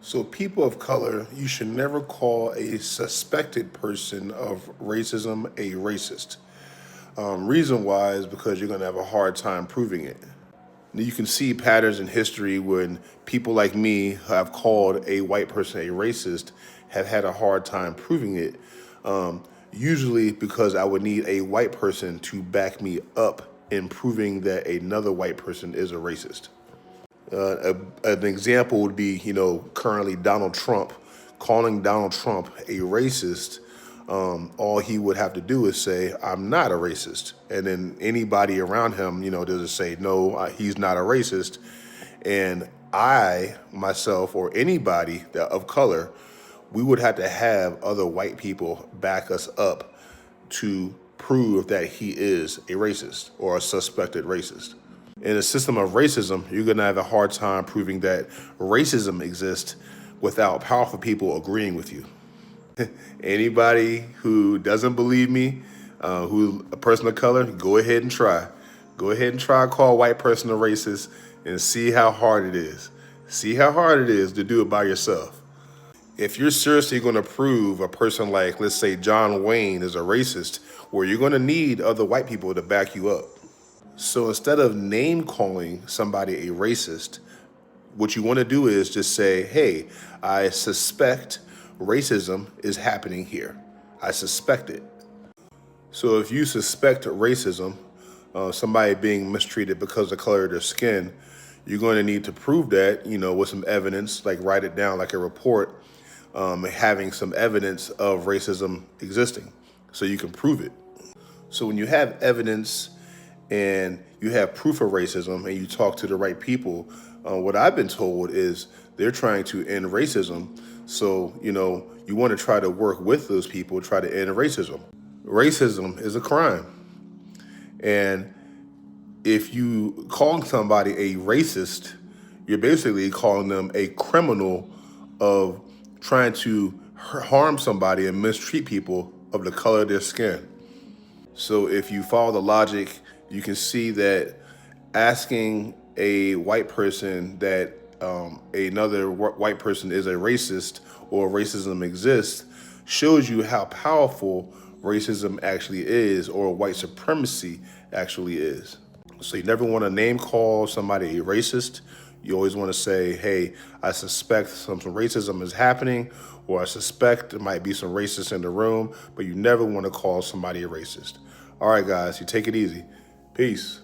So, people of color, you should never call a suspected person of racism a racist. Reason why is because you're going to have a hard time proving it. You can see patterns in history when people like me have called a white person a racist have had a hard time proving it. Usually because I would need a white person to back me up in proving that another white person is a racist. An example would be, currently Donald Trump. Calling Donald Trump a racist, all he would have to do is say, I'm not a racist. And then anybody around him, doesn't say, no, he's not a racist. And I, myself, or anybody of color, we would have to have other white people back us up to prove that he is a racist or a suspected racist. In a system of racism, you're going to have a hard time proving that racism exists without powerful people agreeing with you. Anybody who doesn't believe me, who's a person of color, go ahead and try. Go ahead and try to call a white person a racist and see how hard it is. See how hard it is to do it by yourself. If you're seriously going to prove a person like, let's say, John Wayne is a racist, well, you're going to need other white people to back you up. So instead of name calling somebody a racist, what you want to do is just say, hey, I suspect racism is happening here. I suspect it. So if you suspect racism, somebody being mistreated because of the color of their skin, you're going to need to prove that, with some evidence, like write it down like a report, having some evidence of racism existing so you can prove it. So when you have evidence and you have proof of racism and you talk to the right people, what I've been told is they're trying to end racism. So, you want to try to work with those people, try to end racism. Racism is a crime. And if you call somebody a racist, you're basically calling them a criminal of trying to harm somebody and mistreat people of the color of their skin. So if you follow the logic, you can see that asking a white person that another white person is a racist or racism exists shows you how powerful racism actually is or white supremacy actually is. So you never want to name call somebody a racist. You always want to say, hey, I suspect some racism is happening, or I suspect there might be some racists in the room, but you never want to call somebody a racist. All right, guys, you take it easy. Peace.